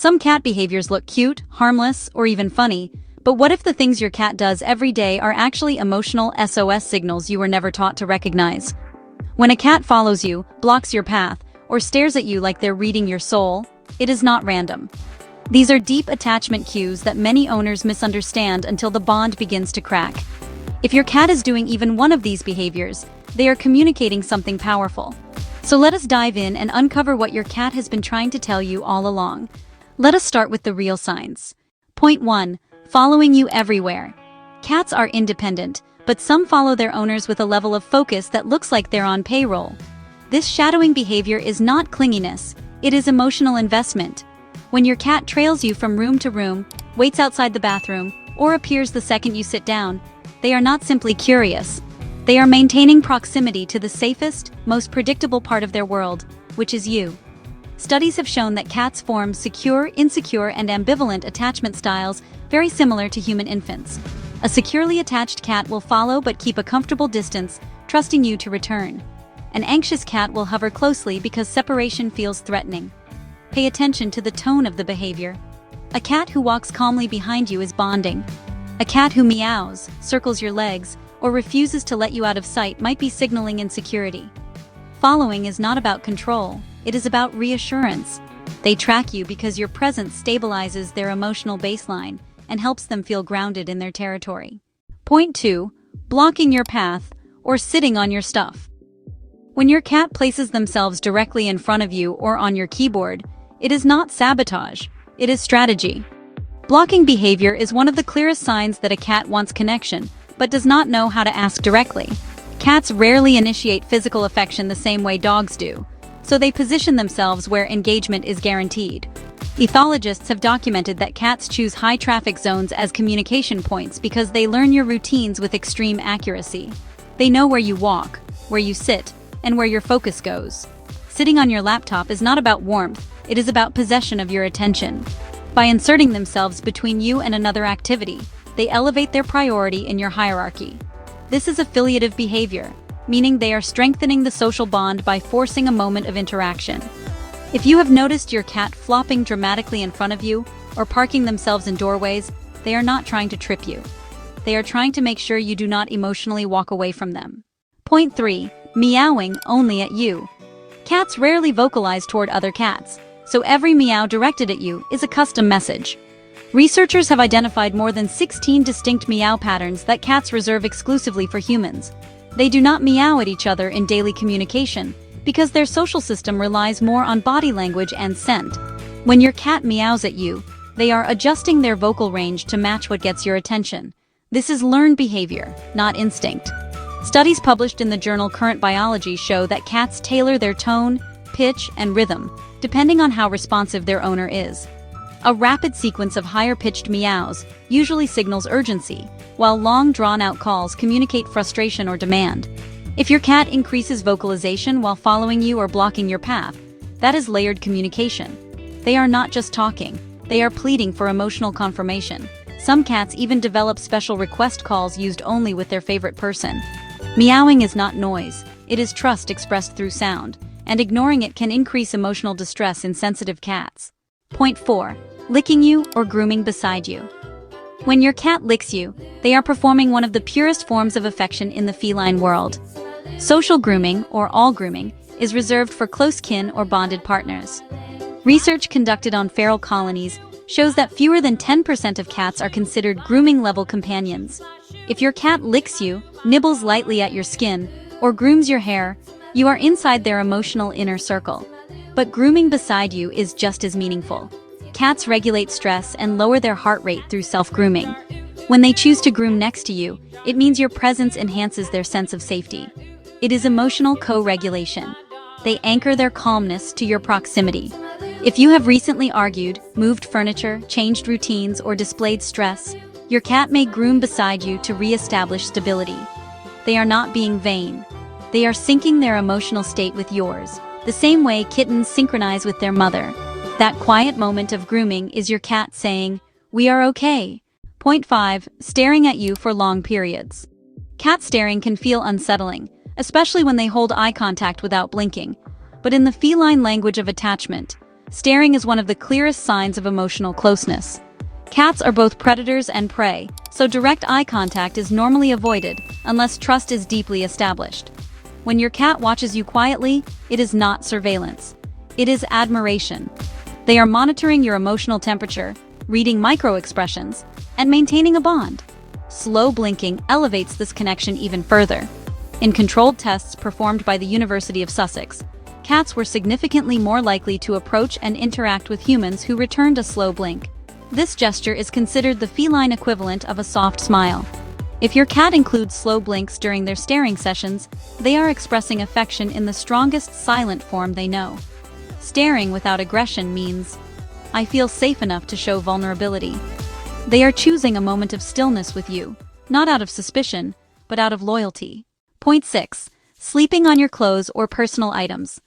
Some cat behaviors look cute, harmless, or even funny, but what if the things your cat does every day are actually emotional SOS signals you were never taught to recognize? When a cat follows you, blocks your path, or stares at you like they're reading your soul, it is not random. These are deep attachment cues that many owners misunderstand until the bond begins to crack. If your cat is doing even one of these behaviors, they are communicating something powerful. So let us dive in and uncover what your cat has been trying to tell you all along. Let us start with the real signs. Point 1. Following you everywhere. Cats are independent, but some follow their owners with a level of focus that looks like they're on payroll. This shadowing behavior is not clinginess, it is emotional investment. When your cat trails you from room to room, waits outside the bathroom, or appears the second you sit down, they are not simply curious. They are maintaining proximity to the safest, most predictable part of their world, which is you. Studies have shown that cats form secure, insecure, and ambivalent attachment styles very similar to human infants. A securely attached cat will follow but keep a comfortable distance, trusting you to return. An anxious cat will hover closely because separation feels threatening. Pay attention to the tone of the behavior. A cat who walks calmly behind you is bonding. A cat who meows, circles your legs, or refuses to let you out of sight might be signaling insecurity. Following is not about control, it is about reassurance. They track you because your presence stabilizes their emotional baseline and helps them feel grounded in their territory. Point 2. Blocking your path or sitting on your stuff. When your cat places themselves directly in front of you or on your keyboard, it is not sabotage, it is strategy. Blocking behavior is one of the clearest signs that a cat wants connection, but does not know how to ask directly. Cats rarely initiate physical affection the same way dogs do, so they position themselves where engagement is guaranteed. Ethologists have documented that cats choose high-traffic zones as communication points because they learn your routines with extreme accuracy. They know where you walk, where you sit, and where your focus goes. Sitting on your laptop is not about warmth, it is about possession of your attention. By inserting themselves between you and another activity, they elevate their priority in your hierarchy. This is affiliative behavior, meaning they are strengthening the social bond by forcing a moment of interaction. If you have noticed your cat flopping dramatically in front of you or parking themselves in doorways, they are not trying to trip you. They are trying to make sure you do not emotionally walk away from them. Point 3. Meowing only at you. Cats rarely vocalize toward other cats, so every meow directed at you is a custom message. Researchers have identified more than 16 distinct meow patterns that cats reserve exclusively for humans. They do not meow at each other in daily communication because their social system relies more on body language and scent. When your cat meows at you, they are adjusting their vocal range to match what gets your attention. This is learned behavior, not instinct. Studies published in the journal Current Biology show that cats tailor their tone, pitch, and rhythm, depending on how responsive their owner is. A rapid sequence of higher-pitched meows usually signals urgency, while long, drawn-out calls communicate frustration or demand. If your cat increases vocalization while following you or blocking your path, that is layered communication. They are not just talking, they are pleading for emotional confirmation. Some cats even develop special request calls used only with their favorite person. Meowing is not noise, it is trust expressed through sound, and ignoring it can increase emotional distress in sensitive cats. Point 4. Licking you or grooming beside you. When your cat licks you, they are performing one of the purest forms of affection in the feline world. Social grooming, or all grooming, is reserved for close kin or bonded partners. Research conducted on feral colonies shows that fewer than 10% of cats are considered grooming-level companions. If your cat licks you, nibbles lightly at your skin, or grooms your hair, you are inside their emotional inner circle. But grooming beside you is just as meaningful. Cats regulate stress and lower their heart rate through self-grooming. When they choose to groom next to you, it means your presence enhances their sense of safety. It is emotional co-regulation. They anchor their calmness to your proximity. If you have recently argued, moved furniture, changed routines, or displayed stress, your cat may groom beside you to re-establish stability. They are not being vain. They are syncing their emotional state with yours, the same way kittens synchronize with their mother. That quiet moment of grooming is your cat saying, "We are okay." Point 5. Staring at you for long periods. Cat staring can feel unsettling, especially when they hold eye contact without blinking. But in the feline language of attachment, Staring is one of the clearest signs of emotional closeness. Cats are both predators and prey, so direct eye contact is normally avoided unless trust is deeply established. When your cat watches you quietly, it is not surveillance. It is admiration. They are monitoring your emotional temperature, reading micro-expressions, and maintaining a bond. Slow blinking elevates this connection even further. In controlled tests performed by the University of Sussex, cats were significantly more likely to approach and interact with humans who returned a slow blink. This gesture is considered the feline equivalent of a soft smile. If your cat includes slow blinks during their staring sessions, they are expressing affection in the strongest silent form they know. Staring without aggression means, "I feel safe enough to show vulnerability." They are choosing a moment of stillness with you, not out of suspicion, but out of loyalty. Point 6. Sleeping on your clothes or personal items.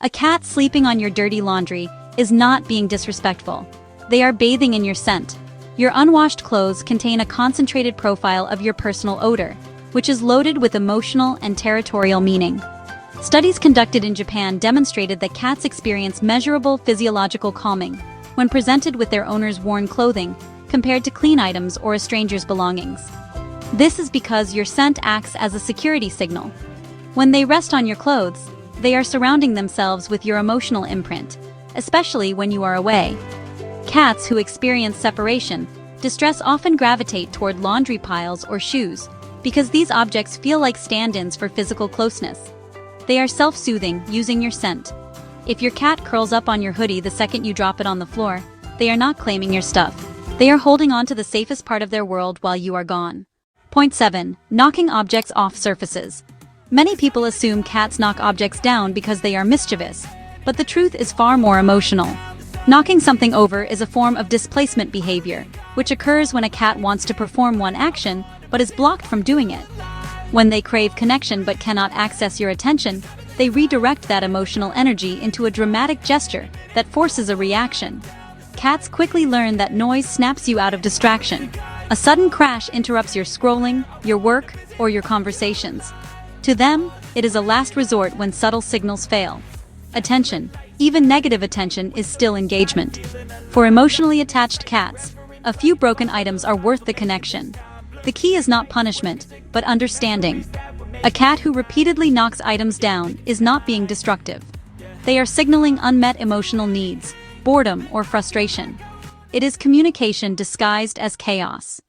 A cat sleeping on your dirty laundry is not being disrespectful. They are bathing in your scent. Your unwashed clothes contain a concentrated profile of your personal odor, which is loaded with emotional and territorial meaning. Studies conducted in Japan demonstrated that cats experience measurable physiological calming when presented with their owner's worn clothing compared to clean items or a stranger's belongings. This is because your scent acts as a security signal. When they rest on your clothes, they are surrounding themselves with your emotional imprint, especially when you are away. Cats who experience separation, distress often gravitate toward laundry piles or shoes because these objects feel like stand-ins for physical closeness. They are self-soothing, using your scent. If your cat curls up on your hoodie the second you drop it on the floor, they are not claiming your stuff. They are holding on to the safest part of their world while you are gone. Point 7. Knocking objects off surfaces. Many people assume cats knock objects down because they are mischievous, but the truth is far more emotional. Knocking something over is a form of displacement behavior, which occurs when a cat wants to perform one action but is blocked from doing it. When they crave connection but cannot access your attention, they redirect that emotional energy into a dramatic gesture that forces a reaction. Cats quickly learn that noise snaps you out of distraction. A sudden crash interrupts your scrolling, your work, or your conversations. To them, it is a last resort when subtle signals fail. Attention, even negative attention, is still engagement. For emotionally attached cats, a few broken items are worth the connection. The key is not punishment, but understanding. A cat who repeatedly knocks items down is not being destructive. They are signaling unmet emotional needs, boredom, or frustration. It is communication disguised as chaos.